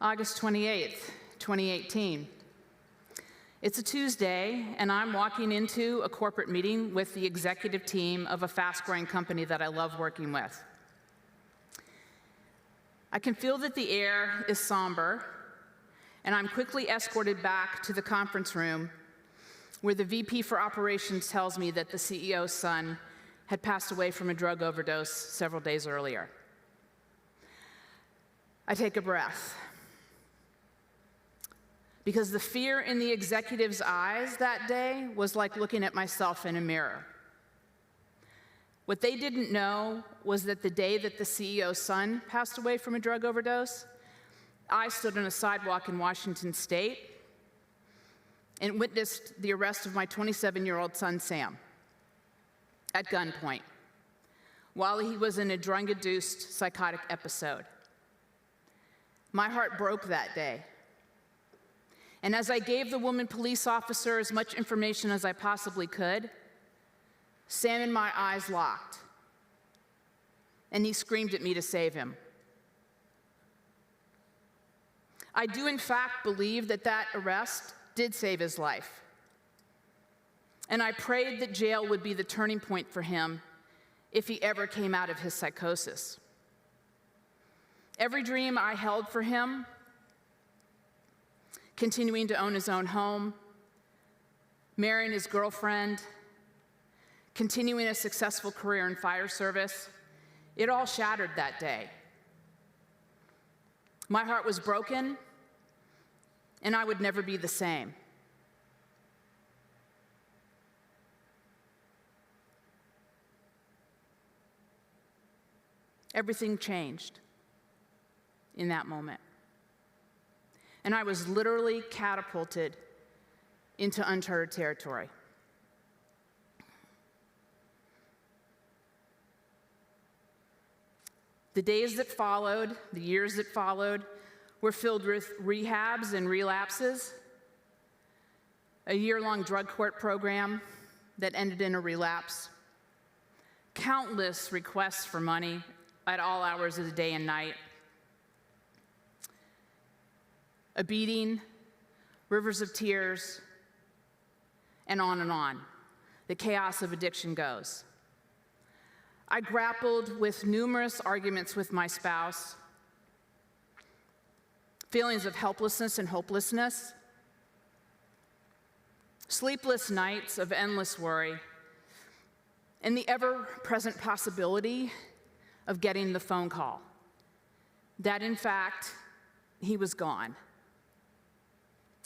August 28th, 2018. It's a Tuesday, and I'm walking into a corporate meeting with the executive team of a fast-growing company that I love working with. I can feel that the air is somber, and I'm quickly escorted back to the conference room where the VP for operations tells me that the CEO's son had passed away from a drug overdose several days earlier. I take a breath, because the fear in the executive's eyes that day was like looking at myself in a mirror. What they didn't know was that the day that the CEO's son passed away from a drug overdose, I stood on a sidewalk in Washington State and witnessed the arrest of my 27-year-old son, Sam, at gunpoint, while he was in a drug-induced psychotic episode. My heart broke that day. And as I gave the woman police officer as much information as I possibly could, Sam and my eyes locked, and he screamed at me to save him. I do in fact believe that that arrest did save his life. And I prayed that jail would be the turning point for him if he ever came out of his psychosis. Every dream I held for him, continuing to own his own home, marrying his girlfriend, continuing a successful career in fire service, it all shattered that day. My heart was broken, and I would never be the same. Everything changed in that moment. And I was literally catapulted into uncharted territory. The days that followed, the years that followed, were filled with rehabs and relapses, a year-long drug court program that ended in a relapse, countless requests for money at all hours of the day and night, a beating, rivers of tears, and on. The chaos of addiction goes. I grappled with numerous arguments with my spouse, feelings of helplessness and hopelessness, sleepless nights of endless worry, and the ever-present possibility of getting the phone call that, in fact, he was gone,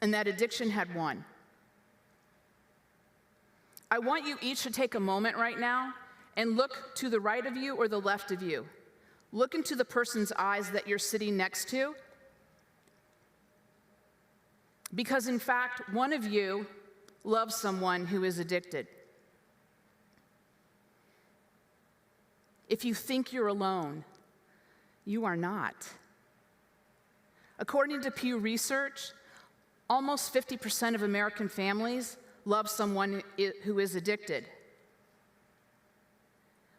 and that addiction had won. I want you each to take a moment right now and look to the right of you or the left of you. Look into the person's eyes that you're sitting next to, because in fact, one of you loves someone who is addicted. If you think you're alone, you are not. According to Pew Research, almost 50% of American families love someone who is addicted.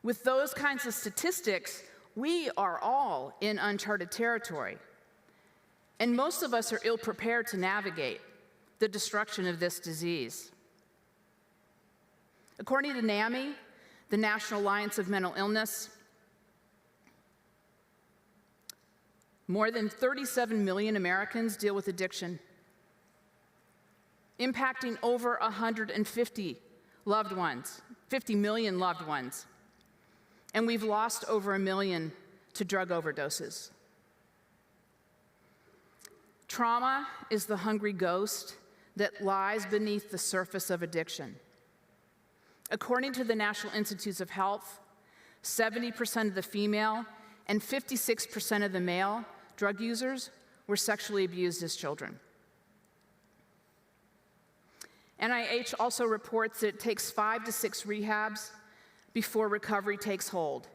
With those kinds of statistics, we are all in uncharted territory. And most of us are ill-prepared to navigate the destruction of this disease. According to NAMI, the National Alliance of Mental Illness, more than 37 million Americans deal with addiction, impacting over 150 loved ones, 50 million loved ones. And we've lost over 1 million to drug overdoses. Trauma is the hungry ghost that lies beneath the surface of addiction. According to the National Institutes of Health, 70% of the female and 56% of the male drug users were sexually abused as children. NIH also reports that it takes 5 to 6 rehabs before recovery takes hold.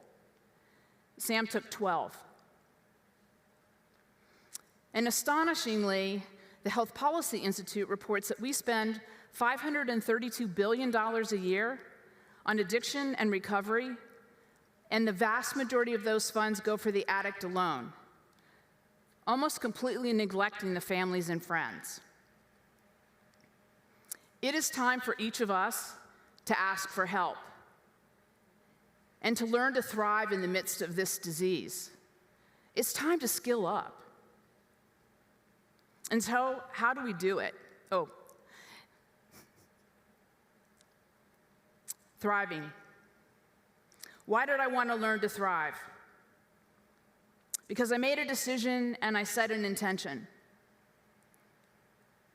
Sam took 12. And astonishingly, the Health Policy Institute reports that we spend $532 billion a year on addiction and recovery, and the vast majority of those funds go for the addict alone, almost completely neglecting the families and friends. It is time for each of us to ask for help and to learn to thrive in the midst of this disease. It's time to skill up. And so, how do we do it? Thriving. Why did I want to learn to thrive? Because I made a decision and I set an intention.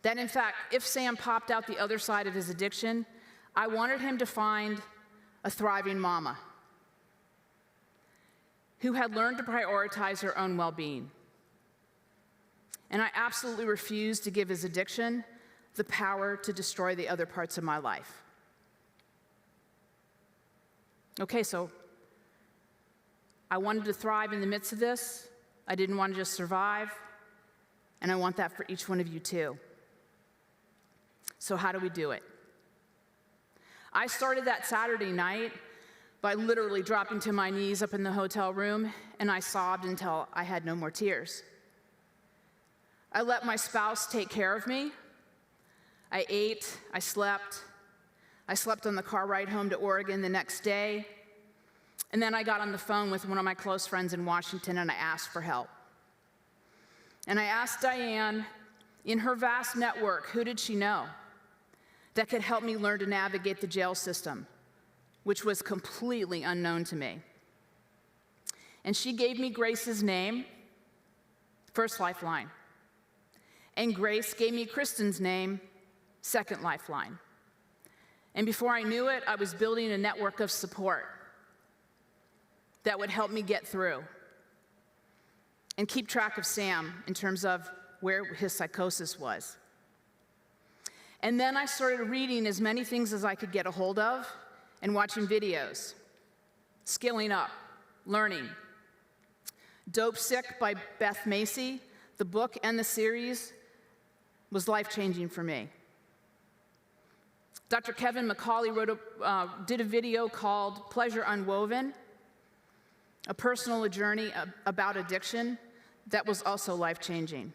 That in fact, if Sam popped out the other side of his addiction, I wanted him to find a thriving mama who had learned to prioritize her own well-being. And I absolutely refused to give his addiction the power to destroy the other parts of my life. Okay, so I wanted to thrive in the midst of this. I didn't want to just survive, and I want that for each one of you too. So how do we do it? I started that Saturday night by literally dropping to my knees up in the hotel room, and I sobbed until I had no more tears. I let my spouse take care of me. I ate, I slept on the car ride home to Oregon the next day, and then I got on the phone with one of my close friends in Washington and I asked for help. And I asked Diane, in her vast network, who did she know that could help me learn to navigate the jail system, which was completely unknown to me. And she gave me Grace's name, First Lifeline. And Grace gave me Kristen's name, Second Lifeline. And before I knew it, I was building a network of support that would help me get through and keep track of Sam in terms of where his psychosis was. And then I started reading as many things as I could get a hold of and watching videos, skilling up, learning. Dope Sick by Beth Macy, the book and the series, was life-changing for me. Dr. Kevin McCauley did a video called Pleasure Unwoven, a personal journey about addiction that was also life-changing.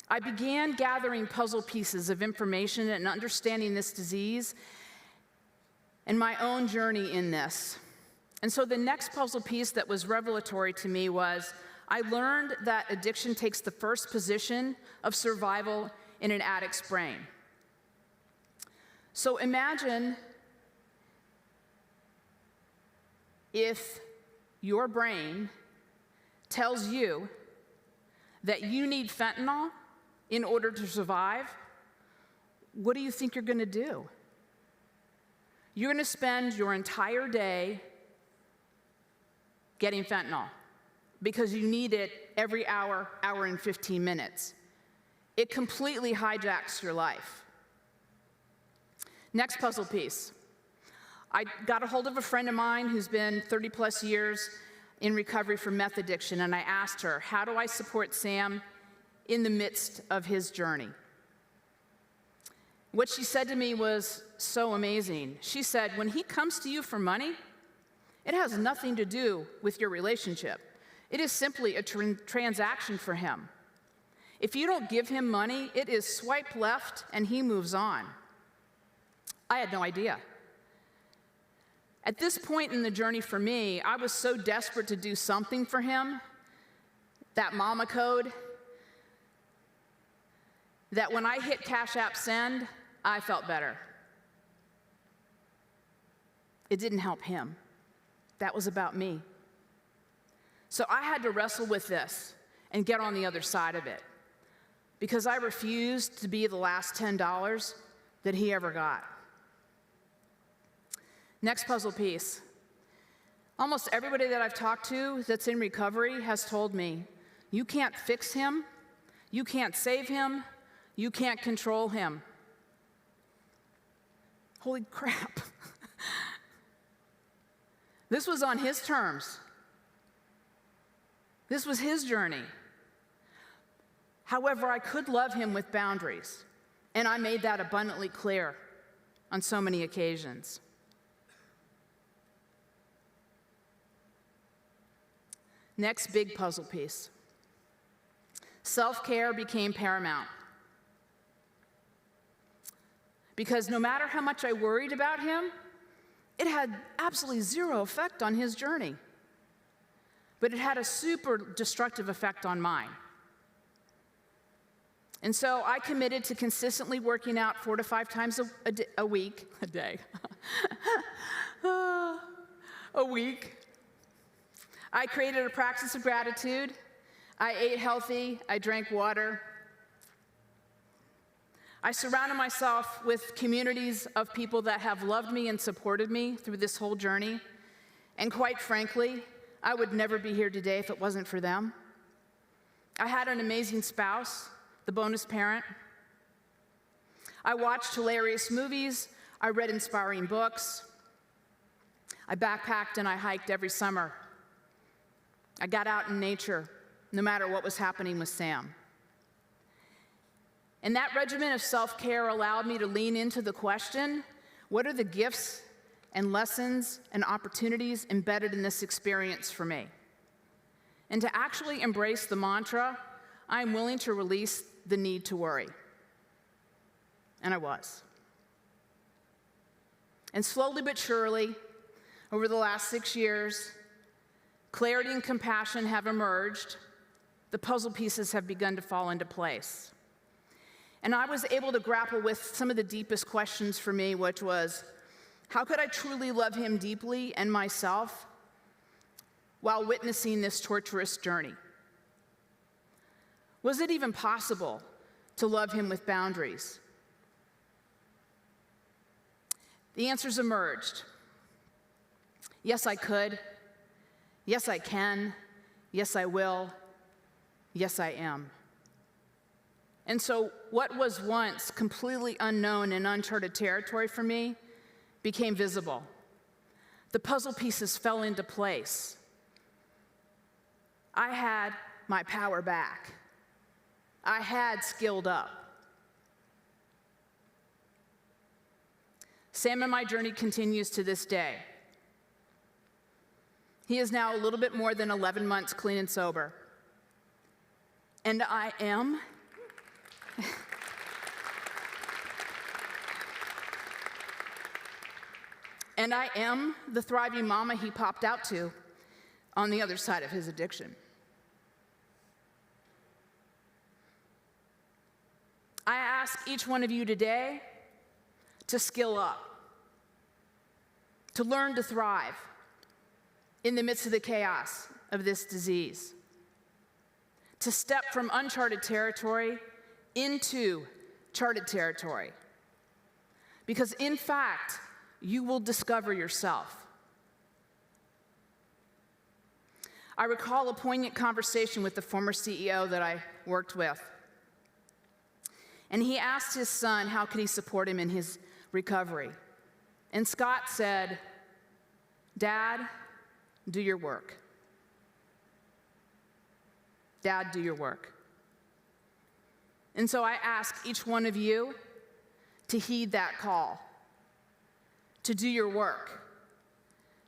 I began gathering puzzle pieces of information and understanding this disease and my own journey in this. And so the next puzzle piece that was revelatory to me was I learned that addiction takes the first position of survival in an addict's brain. So imagine if your brain tells you that you need fentanyl in order to survive. What do you think you're going to do? You're going to spend your entire day getting fentanyl because you need it every hour and 15 minutes. It completely hijacks your life. Next puzzle piece. I got a hold of a friend of mine who's been 30-plus years in recovery from meth addiction, and I asked her, how do I support Sam in the midst of his journey? What she said to me was so amazing. She said, when he comes to you for money, it has nothing to do with your relationship. It is simply a transaction for him. If you don't give him money, it is swipe left and he moves on. I had no idea. At this point in the journey for me, I was so desperate to do something for him, that mama code, that when I hit Cash App Send, I felt better. It didn't help him. That was about me. So I had to wrestle with this and get on the other side of it because I refused to be the last $10 that he ever got. Next puzzle piece. Almost everybody that I've talked to that's in recovery has told me, you can't fix him, you can't save him, you can't control him. Holy crap. This was on his terms. This was his journey. However, I could love him with boundaries, and I made that abundantly clear on so many occasions. Next big puzzle piece. self-care became paramount. Because no matter how much I worried about him, it had absolutely zero effect on his journey. But it had a super destructive effect on mine. And so I committed to consistently working out 4 to 5 times a week, a day, a week. I created a practice of gratitude. I ate healthy. I drank water. I surrounded myself with communities of people that have loved me and supported me through this whole journey. And quite frankly, I would never be here today if it wasn't for them. I had an amazing spouse, the bonus parent. I watched hilarious movies. I read inspiring books. I backpacked and I hiked every summer. I got out in nature, no matter what was happening with Sam. And that regimen of self-care allowed me to lean into the question, what are the gifts and lessons and opportunities embedded in this experience for me? And to actually embrace the mantra, I'm willing to release the need to worry. And I was. And slowly but surely, over the last 6 years, clarity and compassion have emerged. The puzzle pieces have begun to fall into place. And I was able to grapple with some of the deepest questions for me, which was, how could I truly love him deeply and myself while witnessing this torturous journey? Was it even possible to love him with boundaries? The answers emerged. Yes, I could. Yes, I can. Yes, I will. Yes, I am. And so what was once completely unknown and uncharted territory for me became visible. The puzzle pieces fell into place. I had my power back. I had skilled up. Sam and my journey continues to this day. He is now a little bit more than 11 months clean and sober. And I am and I am the thriving mama he popped out to on the other side of his addiction. I ask each one of you today to skill up, to learn to thrive in the midst of the chaos of this disease, to step from uncharted territory into charted territory. Because in fact, you will discover yourself. I recall a poignant conversation with the former CEO that I worked with. And he asked his son how could he support him in his recovery. And Scott said, "Dad, do your work. Dad, do your work." And so I ask each one of you to heed that call, to do your work,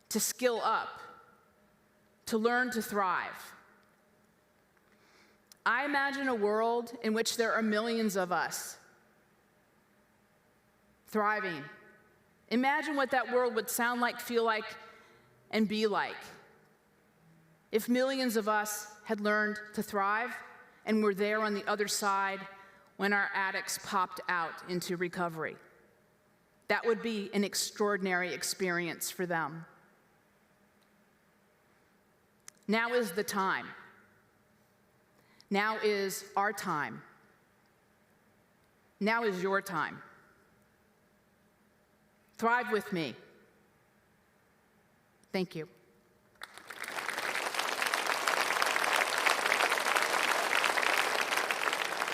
to skill up, to learn to thrive. I imagine a world in which there are millions of us thriving. Imagine what that world would sound like, feel like, and be like if millions of us had learned to thrive and were there on the other side when our addicts popped out into recovery. That would be an extraordinary experience for them. Now is the time. Now is our time. Now is your time. Thrive with me. Thank you.